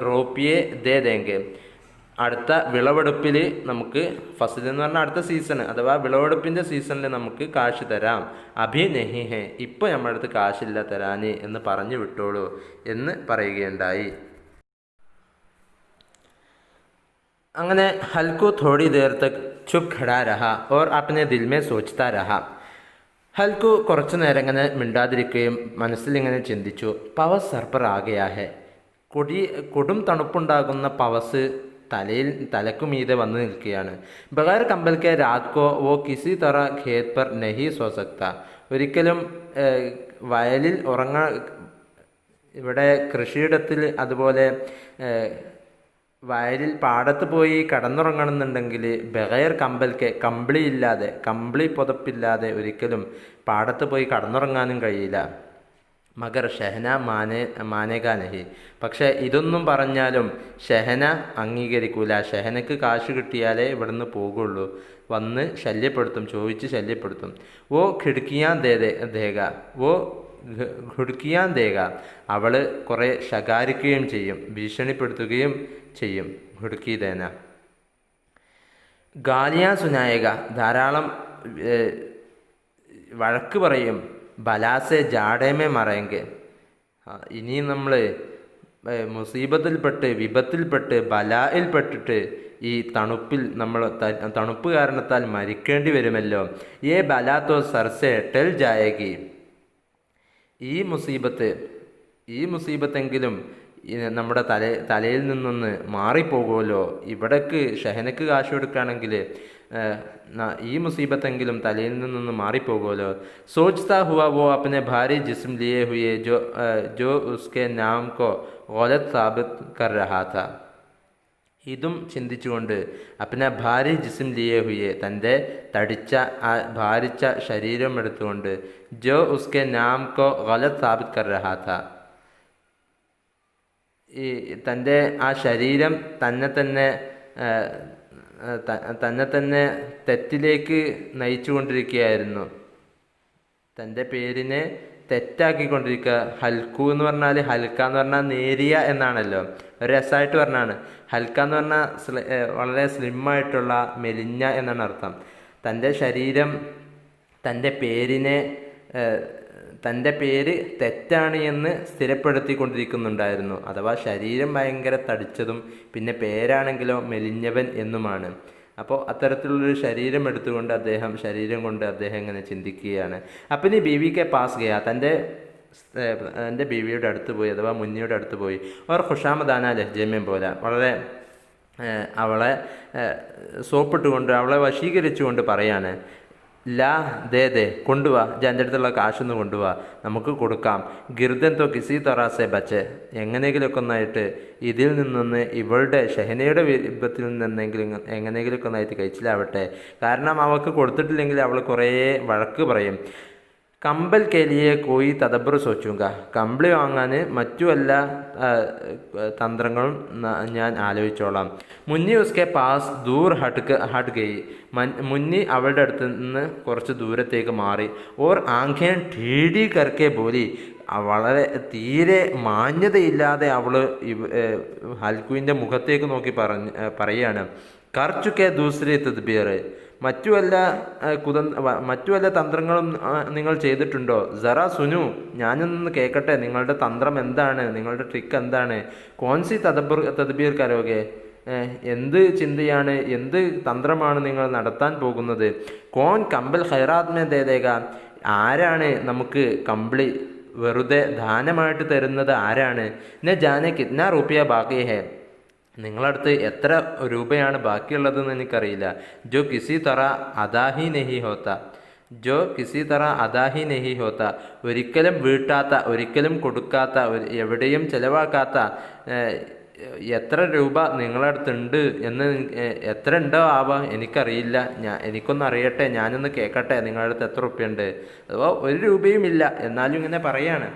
Speaker 1: റോപ്പിയെ ദേ ദേങ്കെ, അടുത്ത വിളവെടുപ്പിൽ നമുക്ക്, ഫസിൽ എന്ന് പറഞ്ഞാൽ അടുത്ത സീസൺ അഥവാ വിളവെടുപ്പിൻ്റെ സീസണിൽ നമുക്ക് കാശ് തരാം. അഭി നഹി ഹെ, ഇപ്പോൾ നമ്മുടെ അടുത്ത് കാശില്ല തരാന് എന്ന് പറഞ്ഞു വിട്ടോളൂ എന്ന് പറയുകയുണ്ടായി. അങ്ങനെ ഹൽക്കു Todi there Tak Chup ഖടാ രഹാ or അപ്നെ Dil may സോച്താ രഹാ. ഹൽക്കു കുറച്ചു നേരം ഇങ്ങനെ മിണ്ടാതിരിക്കുകയും മനസ്സിലിങ്ങനെ ചിന്തിച്ചു. പവസ് സർപ്പർ ആകെയാ ഹെ, കൊടും തണുപ്പുണ്ടാകുന്ന പവസ് തലക്കുമീതെ വന്നു നിൽക്കുകയാണ്. ബഗൈർ കമ്പൽ കെ രാത് കോ വോ കിസി തറ ഖേത് പർ നഹി സോ സക്ത, ഒരിക്കലും വയലിൽ ഇവിടെ കൃഷിയിടത്തിൽ, അതുപോലെ വയലിൽ പാടത്ത് പോയി കടന്നുറങ്ങണമെന്നുണ്ടെങ്കിൽ ബഗൈർ കമ്പൽക്കെ, കമ്പിളി പുതപ്പില്ലാതെ ഒരിക്കലും പാടത്ത് പോയി കടന്നുറങ്ങാനും കഴിയില്ല. മഗർ ഷെഹന മാനേഗാ നഹി, പക്ഷേ ഇതൊന്നും പറഞ്ഞാലും ഷെഹന അംഗീകരിക്കൂല. ഷെഹനക്ക് കാശ് കിട്ടിയാലേ ഇവിടുന്ന് പോകുള്ളൂ. വന്ന് ശല്യപ്പെടുത്തും, ചോദിച്ച് ശല്യപ്പെടുത്തും. വോ ഖിഡ്കിയാൻ ദേഗ, അവൾ കുറേ ശകാരിക്കുകയും ചെയ്യും, ഭീഷണിപ്പെടുത്തുകയും ചെയ്യും. ഖുഡ്കി ദേന. ഗാലിയാ സുനായക, ധാരാളം വഴക്ക് പറയും. ബലാസെ ജാടേമേ മറയെങ്കിൽ, ഇനി നമ്മൾ മുസീബത്തിൽപ്പെട്ട് വിപത്തിൽപ്പെട്ട് ബലായിൽപ്പെട്ടിട്ട് ഈ തണുപ്പിൽ നമ്മൾ തണുപ്പ് കാരണത്താൽ മരിക്കേണ്ടി വരുമല്ലോ. ഏ ബലാത്തോ സർസെ ടെൽ ജായകി, ഈ മുസീബത്തെങ്കിലും നമ്മുടെ തലയിൽ നിന്നൊന്ന് മാറിപ്പോകുമല്ലോ. ഇവിടേക്ക് ഷഹനക്ക് കാശ് കൊടുക്കുകയാണെങ്കിൽ ഈ മുസീബത്തെങ്കിലും തലയിൽ നിന്നൊന്ന് മാറിപ്പോകുമല്ലോ. സോച്ച്താ ഹുവാ വോ അപ്നെ ഭാരി ജിസ്ം ലിയേ ഹുയെ ജോ ഉസ്കെ നാം കോ ഗലത് സാബിത് കർ രഹാ താ. ഇതും ചിന്തിച്ചുകൊണ്ട് അപ്ന ഭാരി ജിസ്ം ലിയേ ഹുയെ, തൻ്റെ തടിച്ച ഭാരിച്ച ശരീരം എടുത്തുകൊണ്ട് ജോ ഉസ്കെ നാം കോ ഗലത് സാബിത് കർ രഹാ താ, ഈ തൻ്റെ ആ ശരീരം തന്നെ തന്നെ തെറ്റിലേക്ക് നയിച്ചു കൊണ്ടിരിക്കുകയായിരുന്നു. തൻ്റെ പേരിനെ തെറ്റാക്കിക്കൊണ്ടിരിക്കുക. ഹൽക്കു എന്ന് പറഞ്ഞാൽ, ഹൽക്ക എന്ന് പറഞ്ഞാൽ നേരിയ എന്നാണല്ലോ, ഒരു രസമായിട്ട് പറഞ്ഞാണ്. ഹൽക്ക എന്ന് പറഞ്ഞാൽ വളരെ സ്ലിമ്മായിട്ടുള്ള മെലിഞ്ഞ എന്നാണ് അർത്ഥം. തൻ്റെ ശരീരം തൻ്റെ പേര് തെറ്റാണ് എന്ന് സ്ഥിരപ്പെടുത്തിക്കൊണ്ടിരിക്കുന്നുണ്ടായിരുന്നു. അഥവാ ശരീരം ഭയങ്കര തടിച്ചതും പിന്നെ പേരാണെങ്കിലോ മെലിഞ്ഞവൻ എന്നുമാണ്. അപ്പോൾ അത്തരത്തിലുള്ളൊരു ശരീരം എടുത്തുകൊണ്ട് ശരീരം കൊണ്ട് അദ്ദേഹം ഇങ്ങനെ ചിന്തിക്കുകയാണ്. അപ്പം ഈ ബീവിക്ക് പാസ് ഗയാ, തൻ്റെ ബീവിയുടെ അടുത്ത് പോയി, അഥവാ മുന്നിയുടെ അടുത്ത് പോയി. അവർ ഖുഷാമദാന ലഹ്ജമയും പോലെ വളരെ അവളെ സോപ്പിട്ടുകൊണ്ട് അവളെ വശീകരിച്ചുകൊണ്ട് പറയാണ്, ലാ ദേ കൊണ്ടുവാ, എൻ്റെ അടുത്തുള്ള കാശൊന്ന് കൊണ്ടുവാ, നമുക്ക് കൊടുക്കാം. ഗിർദൻ തോ കിസി തൊറാസെ ബച്ച്, എങ്ങനെയെങ്കിലുമൊക്കെ ഒന്നായിട്ട് ഇതിൽ നിന്നൊന്ന്, ഇവളുടെ ഷെഹനയുടെ വിപത്തിൽ നിന്നെങ്കിലും എങ്ങനെയെങ്കിലുമൊക്കെ ഒന്നായിട്ട് കഴിച്ചിലാവട്ടെ. കാരണം അവൾക്ക് കൊടുത്തിട്ടില്ലെങ്കിൽ അവൾ കുറേ വഴക്ക് പറയും. കമ്പൽ കേലിയെ കോയി തദബ്ബർ സോച്ചൂങ്ക, കമ്പിളി വാങ്ങാൻ മറ്റു എല്ലാ തന്ത്രങ്ങളും ഞാൻ ആലോചിച്ചോളാം. മുന്നി ഉസ്കെ പാസ് ദൂർ ഹട്ട് ഗയി, മുന്നി അവളുടെ അടുത്ത് നിന്ന് കുറച്ച് ദൂരത്തേക്ക് മാറി. ഓർ ആംഖേൻ ടീഡി കർക്കെ ബോലി, വളരെ തീരെ മാന്യതയില്ലാതെ അവൾ ഹൽക്കുവിൻ്റെ മുഖത്തേക്ക് നോക്കി പറയാണ്, കർച്ചുക്കെ ദൂസരി തദ്ബീർ, മറ്റു വല്ല തന്ത്രങ്ങളും നിങ്ങൾ ചെയ്തിട്ടുണ്ടോ? സറാ സുനു, ഞാനൊന്ന് കേൾക്കട്ടെ, നിങ്ങളുടെ തന്ത്രം എന്താണ്, നിങ്ങളുടെ ട്രിക്ക് എന്താണ്? കോൺസി തദ്ബീർ കരോഗെ, എന്ത് ചിന്തയാണ്, എന്ത് തന്ത്രമാണ് നിങ്ങൾ നടത്താൻ പോകുന്നത്? കോൺ കമ്പൽ ഖൈറാത്മേ ദേദേക, ആരാണ് നമുക്ക് കമ്പിളി വെറുതെ ദാനമായിട്ട് തരുന്നത്? ആരാണ്? നെ ജാനെ കിത്നാ റുപ്പിയ ബാക്കി ഹേ, നിങ്ങളടുത്ത് എത്ര രൂപയാണ് ബാക്കിയുള്ളതെന്ന് എനിക്കറിയില്ല. ജോ കിസി തറ അദാഹി നെഹി ഹോത്ത, ഒരിക്കലും വീട്ടാത്ത, ഒരിക്കലും കൊടുക്കാത്ത, എവിടെയും ചെലവാക്കാത്ത എത്ര രൂപ നിങ്ങളടുത്തുണ്ട് എന്ന്, എത്ര ഉണ്ടോ ആവാം എനിക്കറിയില്ല, എനിക്കൊന്ന് അറിയട്ടെ, ഞാനൊന്ന് കേൾക്കട്ടെ, നിങ്ങളുടെ അടുത്ത് എത്ര റുപ്യുണ്ട്? അഥവാ ഒരു രൂപയും ഇല്ല, എന്നാലും ഇങ്ങനെ പറയാണ്,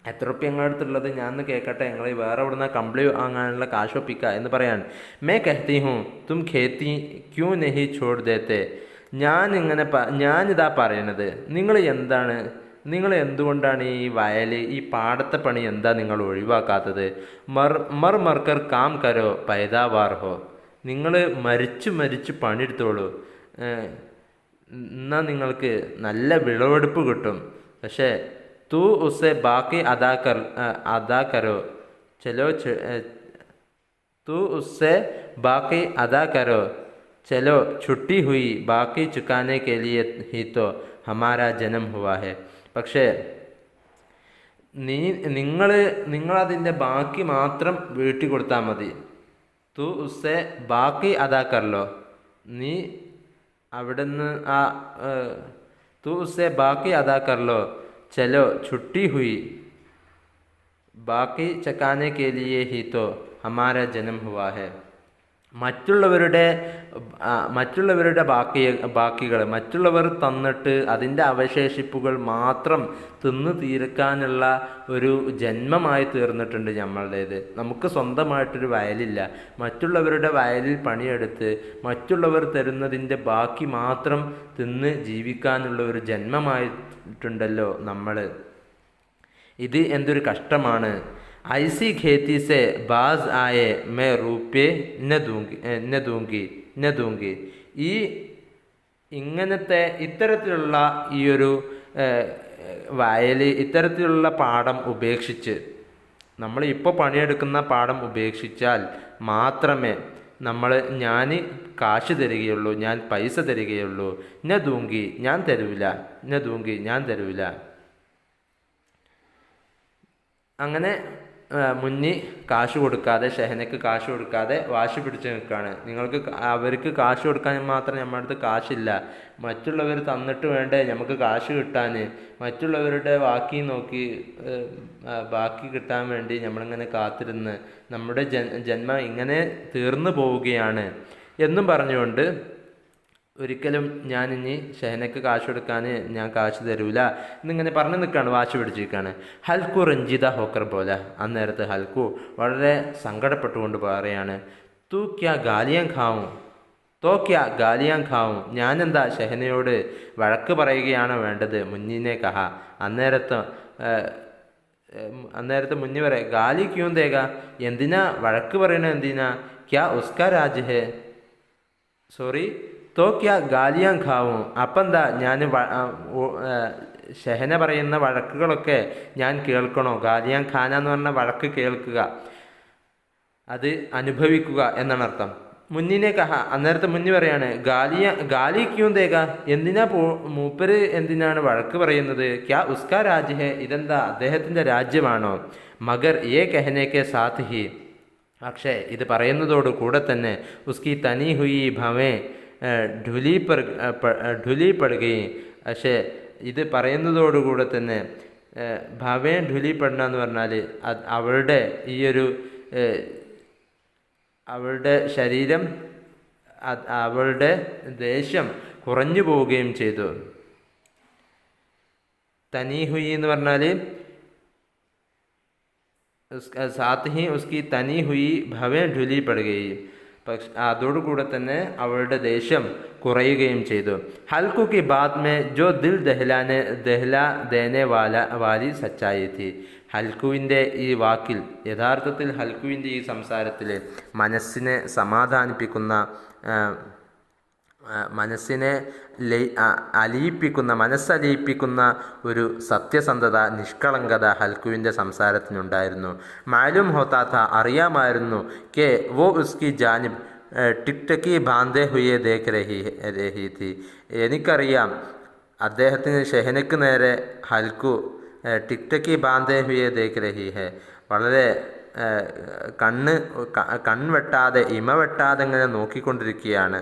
Speaker 1: എത്ര റുപ്യ നിങ്ങളുടെ അടുത്തുള്ളത്, ഞാനൊന്ന് കേൾക്കട്ടെ, നിങ്ങൾ വേറെ ഇവിടുന്ന് കമ്പിളി വാങ്ങാനുള്ള കാശ് ഒപ്പിക്കുക എന്ന് പറയാണ്. മേ കഹത്തി ഹൂം തും ഖേത്തി ക്യൂ നെഹി ഛോഡ് ദേത്തെ, ഞാനിതാ പറയണത്, നിങ്ങൾ എന്തുകൊണ്ടാണ് ഈ വയൽ, ഈ പാടത്തെ പണി എന്താ നിങ്ങൾ ഒഴിവാക്കാത്തത്? മർക്കർ കാം കരോ പൈദാവാർ ഹോ, നിങ്ങൾ മരിച്ചു പണിയെടുത്തോളൂ, എന്നാൽ നിങ്ങൾക്ക് നല്ല വിളവെടുപ്പ് കിട്ടും. പക്ഷേ तू उससे बाकी अदा करो चलो छुट्टी हुई, बाकी चुकाने के लिए ही तो हमारा जन्म हुआ है. പക്ഷേ നിങ്ങളതിൻ്റെ ബാക്കി മാത്രം വീട്ടി കൊടുത്താൽ മതി. തൂ ഉസ്സെ ബാക്കി അദാ കർലോ, നീ അവിടുന്ന് तू उससे बाकी अदा कर लो, चलो छुट्टी हुई, बाकी चकाने के लिए ही तो हमारा जन्म हुआ है. മറ്റുള്ളവരുടെ ബാക്കികൾ മറ്റുള്ളവർ തന്നിട്ട് അതിൻ്റെ അവശേഷിപ്പുകൾ മാത്രം തിന്നു തീർക്കാനുള്ള ഒരു ജന്മമായി തീർന്നിട്ടുണ്ട് നമ്മളുടേത്. നമുക്ക് സ്വന്തമായിട്ടൊരു വയലില്ല. മറ്റുള്ളവരുടെ വയലിൽ പണിയെടുത്ത് മറ്റുള്ളവർ തരുന്നതിൻ്റെ ബാക്കി മാത്രം തിന്ന് ജീവിക്കാനുള്ള ഒരു ജന്മമായിട്ടുണ്ടല്ലോ നമ്മൾ. ഇത് എന്തൊരു കഷ്ടമാണ്. ऐसी खेती से बाज आए मैं रुपये न दूंगी. ഈ ഇത്തരത്തിലുള്ള ഈ ഒരു വയൽ, ഇത്തരത്തിലുള്ള പാടം ഉപേക്ഷിച്ച് നമ്മൾ ഇപ്പോൾ പണിയെടുക്കുന്ന പാഠം ഉപേക്ഷിച്ചാൽ മാത്രമേ ഞാൻ കാശ് തരികയുള്ളൂ, ഞാൻ പൈസ തരികയുള്ളൂ. ന ദൂങ്കി, ഞാൻ തരൂല. ന ദൂങ്കി, ഞാൻ തരൂല. അങ്ങനെ മുന്നി കാശ് കൊടുക്കാതെ, ഷെഹനയ്ക്ക് കാശ് കൊടുക്കാതെ വാശി പിടിച്ച് നിൽക്കുകയാണ്. അവർക്ക് കാശ് കൊടുക്കാൻ മാത്രം നമ്മുടെ അടുത്ത് കാശില്ല, മറ്റുള്ളവർ തന്നിട്ട് വേണ്ടേ നമുക്ക് കാശ് കിട്ടാൻ. മറ്റുള്ളവരുടെ ബാക്കി കിട്ടാൻ വേണ്ടി നമ്മളിങ്ങനെ കാത്തിരുന്ന് നമ്മുടെ ജന്മം ഇങ്ങനെ തീർന്നു പോവുകയാണ് എന്നും പറഞ്ഞുകൊണ്ട് ഒരിക്കലും ഞാനിനി ഷെഹനയ്ക്ക് കാശ് കൊടുക്കാൻ ഞാൻ കാശ് തരൂല എന്നിങ്ങനെ പറഞ്ഞു നിൽക്കുകയാണ്, വാശി പിടിച്ചിരിക്കുകയാണ്. ഹൽക്കു രഞ്ജിത ഹോക്കർ പോലെ. അന്നേരത്ത് ഹൽക്കു വളരെ സങ്കടപ്പെട്ടുകൊണ്ട് പറയാണ്, തൂ ക്യാ ഗാലിയാൻ ഖാവും, ഞാനെന്താ ഷെഹനയോട് വഴക്ക് പറയുകയാണോ വേണ്ടത്? മുന്നിനെ കഹ. അന്നേരത്ത് മുന്നി പറയാം, ഗാലി ക്യൂം ദേഗ, എന്തിനാ വഴക്ക് പറയണത്? എന്തിനാ? ക്യാ ഉസ്കാ രാജ് ഹേ, സോറി, തോ ക്യാ ഗാലിയാൻ ഖാവും. അപ്പം എന്താ ഞാൻ ഷെഹന പറയുന്ന വഴക്കുകളൊക്കെ ഞാൻ കേൾക്കണോ? ഗാലിയാൻ ഖാന എന്ന് പറഞ്ഞ വഴക്ക് കേൾക്കുക, അത് അനുഭവിക്കുക എന്നാണ് അർത്ഥം. മുന്നിനെ കഹ. അന്നേരത്തെ മുന്നി പറയാണ്, ഗാലി ക്യൂം ദേഗ, മൂപ്പര് എന്തിനാണ് വഴക്ക് പറയുന്നത്? ക്യാ ഉസ്കാ രാജ് ഹേ, ഇതെന്താ അദ്ദേഹത്തിൻ്റെ രാജ്യമാണോ? മഗർ ഏ കഹനേക്കെ സാത്ത് ഹി, പക്ഷേ ഇത് പറയുന്നതോട് കൂടെ തന്നെ ഉസ്കി തനി ഹുയി ഭവേ ഢുലി പടുകയും, പക്ഷേ ഇത് പറയുന്നതോടുകൂടെ തന്നെ ഭവേ ഢുലി പെടുക എന്ന് പറഞ്ഞാൽ അവളുടെ ശരീരം, അവളുടെ ദേഷ്യം കുറഞ്ഞു പോവുകയും ചെയ്തു. തനി ഹുയി എന്ന് പറഞ്ഞാൽ സാത്ത് ഹി ഉസ്കി തനി ഹുയി ഭവേ ഢുലി പടുകയും, പക്ഷെ അതോടുകൂടെ തന്നെ അവളുടെ ദേഷ്യം കുറയുകയും ചെയ്തു. ഹൽക്കു കി ബാത് മേ ജോ ദിൽ ദഹ്ലാ ദേനെ വാലി സച്ചായി थी. ഹൽക്കുവിൻ്റെ ഈ വാക്കിൽ, യഥാർത്ഥത്തിൽ ഹൽക്കുവിൻ്റെ ഈ സംസാരത്തിൽ മനസ്സിനെ സമാധാനിപ്പിക്കുന്ന, മനസ്സലിയിപ്പിക്കുന്ന ഒരു സത്യസന്ധത, നിഷ്കളങ്കത ഹൽക്കുവിൻ്റെ സംസാരത്തിനുണ്ടായിരുന്നു. മാലൂം ഹോത്താ ഥാ, അറിയാമായിരുന്നു, കെ വോ ഉസ്കി ജാനിബ് ടിക്ടക്കി ബാന്ധേ ഹുയെ ദേഖ് രഹി ഥി, എനിക്കറിയാം അദ്ദേഹത്തിന് ഷെഹനയ്ക്ക് നേരെ ഹൽക്കു ടിക്ടക്കി ബാന്ധേ ഹുയെ ദേഖ് രഹി ഹെ, വളരെ കൺവെട്ടാതെ ഇമവെട്ടാതെ ഇങ്ങനെ നോക്കിക്കൊണ്ടിരിക്കുകയാണ്.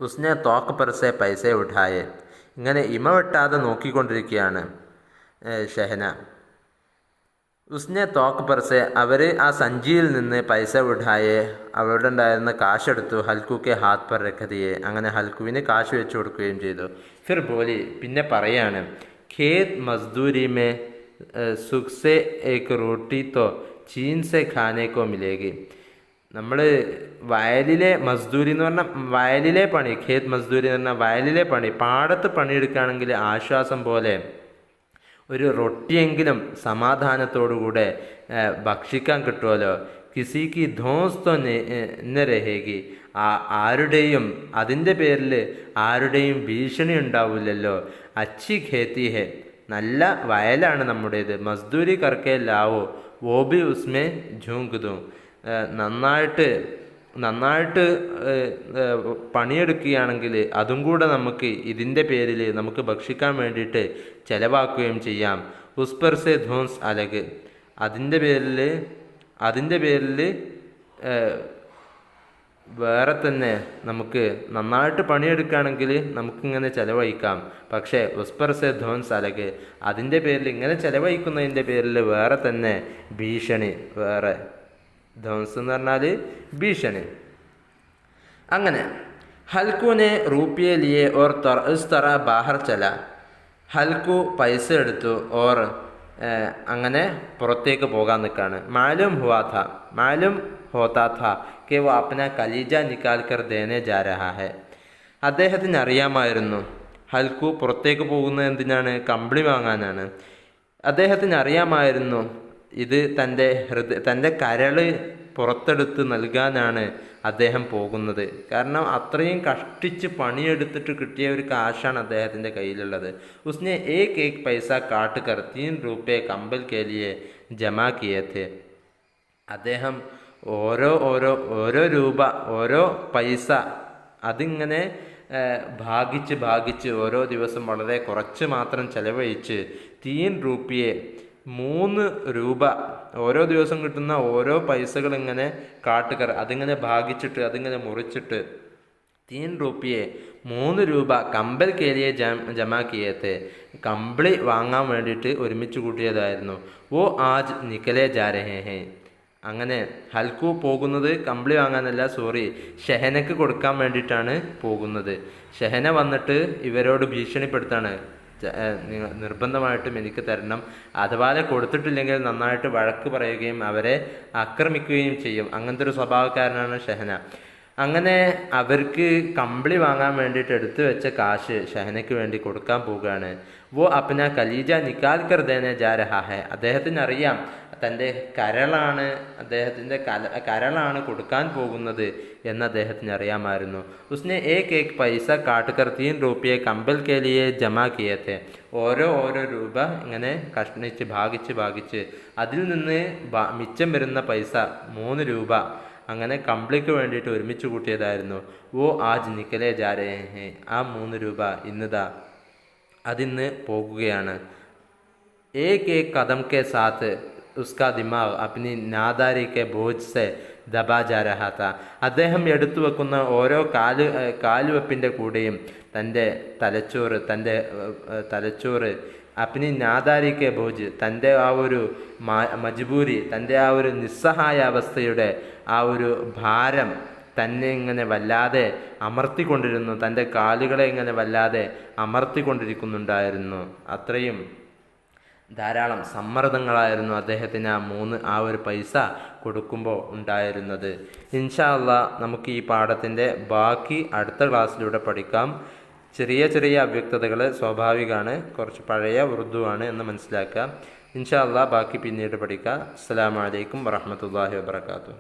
Speaker 1: ഉസ്നെ തോക്ക് പെർസെ പൈസ ഉഠായെ, ഇങ്ങനെ ഇമവെട്ടാതെ നോക്കിക്കൊണ്ടിരിക്കുകയാണ് ഷെഹന. ഉസ്നെ തോക്ക് പെർസെ, അവർ ആ സഞ്ചിയിൽ നിന്ന് പൈസ ഉഠായെ, അവരുടെ ഉണ്ടായിരുന്ന കാശെടുത്തു. ഹൽക്കുക്കെ ഹാത്ത് പർ രഖദിയെ, അങ്ങനെ ഹൽക്കുവിന് കാശ് വെച്ച് കൊടുക്കുകയും ചെയ്തു. ഫിർ ബോലി, പിന്നെ പറയാണ്, ഖേത് മസ്ദൂരി മേ സുഖ് സെ ഏക് റോട്ടി തോ ചീൻ സെ ഖാനെ കോ മിലേഗി. നമ്മൾ വയലിലെ മസ്ദൂരി എന്ന് പറഞ്ഞാൽ വയലിലെ പണി, ഖേത് മസ്ദൂരി എന്ന് പറഞ്ഞാൽ വയലിലെ പണി, പാടത്ത് പണിയെടുക്കുകയാണെങ്കിൽ ആശ്വാസം പോലെ ഒരു റൊട്ടിയെങ്കിലും സമാധാനത്തോടുകൂടെ ഭക്ഷിക്കാൻ കിട്ടുമല്ലോ. കിസിക്ക് ധോസ്തോ ന രഹേഗി, ആരുടെയും അതിൻ്റെ പേരിൽ ആരുടെയും ഭീഷണി ഉണ്ടാവില്ലല്ലോ. അച്ചി ഖേത്തി ഹെ, നല്ല വയലാണ് നമ്മുടേത്. മസ്ദൂരി കർക്കെ ലാവോ വോ ബി ഉസ്മേ ഝൂങ്ക് ദോ, നന്നായിട്ട് പണിയെടുക്കുകയാണെങ്കിൽ അതും കൂടെ നമുക്ക് ഇതിൻ്റെ പേരിൽ നമുക്ക് ഭക്ഷിക്കാൻ വേണ്ടിയിട്ട് ചിലവാക്കുകയും ചെയ്യാം. ഉസ്പർ സെ ധോൻസ് അലഗ്, അതിൻ്റെ പേരിൽ വേറെ തന്നെ നമുക്ക് നന്നായിട്ട് പണിയെടുക്കുകയാണെങ്കിൽ നമുക്കിങ്ങനെ ചിലവഴിക്കാം. പക്ഷേ ഉസ്പർ സെ ധോൻസ് അലഗ്, അതിൻ്റെ പേരിൽ ഇങ്ങനെ ചിലവഴിക്കുന്നതിൻ്റെ പേരിൽ വേറെ തന്നെ ഭീഷണി, വേറെ ധോൻസ് എന്ന് പറഞ്ഞാൽ ഭീഷണി. അങ്ങനെ ഹൽക്കുനെ റൂപ്പിയെ ലിയെ ഓർ ഇസ് തറ ബാഹർ ചല, ഹൽക്കു പൈസ എടുത്തു, ഓർ അങ്ങനെ പുറത്തേക്ക് പോകാൻ നിൽക്കുകയാണ്. മാലൂം ഹോത്താ ഥാ കെ വോ അപ്ന കലീജ നിക്കാൽ കർ ദേനെ ജാ രഹാ ഹെ, അദ്ദേഹത്തിന് അറിയാമായിരുന്നു ഹൽക്കു പുറത്തേക്ക് പോകുന്നത് എന്തിനാണ്? കമ്പിളി വാങ്ങാനാണ്. അദ്ദേഹത്തിന് അറിയാമായിരുന്നു ഇത് തൻ്റെ കരൾ പുറത്തെടുത്ത് നൽകാനാണ് അദ്ദേഹം പോകുന്നത്. കാരണം അത്രയും കഷ്ടിച്ച് പണിയെടുത്തിട്ട് കിട്ടിയ ഒരു കാശാണ് അദ്ദേഹത്തിൻ്റെ കയ്യിലുള്ളത്. ഉസ്നെ ഏക് പൈസ കാട്ട് കർ 3 രൂപയെ കമ്പൽ കേലിയെ ജമാ കിയേ थे. അദ്ദേഹം ഓരോ രൂപ, ഓരോ പൈസ അതിങ്ങനെ ഭാഗിച്ച് ഓരോ ദിവസം വളരെ കുറച്ച് മാത്രം ചെലവഴിച്ച് 3 രൂപയെ 3 രൂപ ഓരോ ദിവസം കിട്ടുന്ന ഓരോ പൈസകൾ ഇങ്ങനെ കാട്ടുകർ അതിങ്ങനെ ഭാഗിച്ചിട്ട് അതിങ്ങനെ മുറിച്ചിട്ട് 3 രൂപയെ 3 രൂപ കമ്പൽ കേലിയെ ജമാ കിയത്തെ കമ്പിളി വാങ്ങാൻ വേണ്ടിയിട്ട് ഒരുമിച്ച് കൂട്ടിയതായിരുന്നു. ഓ ആജ് നിക്കലേ ജാ രഹേ ഹേ. അങ്ങനെ ഹൽക്കു പോകുന്നത് കമ്പിളി വാങ്ങാനല്ല, ഷെഹനക്ക് കൊടുക്കാൻ വേണ്ടിയിട്ടാണ് പോകുന്നത്. ഷെഹന വന്നിട്ട് ഇവരോട് ഭീഷണിപ്പെടുത്താണ്, നിർബന്ധമായിട്ടും എനിക്ക് തരണം, അഥവാ കൊടുത്തിട്ടില്ലെങ്കിൽ നന്നായിട്ട് വഴക്ക് പറയുകയും അവരെ ആക്രമിക്കുകയും ചെയ്യും. അങ്ങനത്തെ ഒരു സ്വഭാവക്കാരനാണ് ഷെഹന. അങ്ങനെ അവർക്ക് കമ്പിളി വാങ്ങാൻ വേണ്ടിയിട്ട് എടുത്തു വെച്ച കാശ് ഷെഹനയ്ക്ക് വേണ്ടി കൊടുക്കാൻ പോവുകയാണ്. വോ അപ്ന കലീജ നിക്കാൽ കർ ദേനെ ജാ രഹാ ഹെ. അദ്ദേഹത്തിന് അറിയാം തൻ്റെ അദ്ദേഹത്തിൻ്റെ കരളാണ് കൊടുക്കാൻ പോകുന്നത് എന്ന് അദ്ദേഹത്തിന് അറിയാമായിരുന്നു. ഉസ്നെ ഏക് പൈസ കാട്ടുകർ 3 രൂപയെ കമ്പൽ കേലിയെ ജമാ കിയത്തെ. ഓരോ രൂപ ഇങ്ങനെ കഷ്ണിച്ച് ഭാഗിച്ച് അതിൽ നിന്ന് മിച്ചം വരുന്ന പൈസ 3 രൂപ അങ്ങനെ കമ്പിളിക്ക് വേണ്ടിയിട്ട് ഒരുമിച്ച് കൂട്ടിയതായിരുന്നു. ഓ ആജ് നിക്കലേ ജാ രഹേ ഹേ. ആ 3 രൂപ അതിന്ന് പോകുകയാണ്. ഏക് കദം കെ സാത്ത് ഉസ്കാ ദിമാഗ് അപ്നി നാദാരി കെ ബോജ് സെ ദബാ ജാ രഹാ താ. അദ്ദേഹം എടുത്തു വെക്കുന്ന ഓരോ കാലുവെപ്പിൻ്റെ കൂടെയും തൻ്റെ തലച്ചോറ് അപ്നി നാദാരി കെ ബോജ്, തൻ്റെ ആ ഒരു മജ്ബൂരി, തൻ്റെ ആ ഒരു നിസ്സഹായ അവസ്ഥയുടെ ആ ഒരു ഭാരം തന്നെ ഇങ്ങനെ വല്ലാതെ അമർത്തിക്കൊണ്ടിരുന്നു. തൻ്റെ കാലുകളെ ഇങ്ങനെ വല്ലാതെ അമർത്തിക്കൊണ്ടിരിക്കുന്നുണ്ടായിരുന്നു. അത്രയും ധാരാളം സമ്മർദ്ദങ്ങളായിരുന്നു അദ്ദേഹത്തിന് ആ ഒരു പൈസ കൊടുക്കുമ്പോൾ ഉണ്ടായിരുന്നത്. ഇൻഷാ അല്ലാഹ് നമുക്ക് ഈ പാഠത്തിൻ്റെ ബാക്കി അടുത്ത ക്ലാസ്സിലൂടെ പഠിക്കാം. ചെറിയ അവ്യക്തതകൾ സ്വാഭാവികമാണ്, കുറച്ച് പഴയ ഉറുദുവാണ് എന്ന് മനസ്സിലാക്കുക. ഇൻഷാ അല്ലാഹ് ബാക്കി പിന്നീട് പഠിക്കാം. അസ്സലാമു അലൈക്കും വറഹ്മത്തുള്ളാഹി വബറകാതുഹു.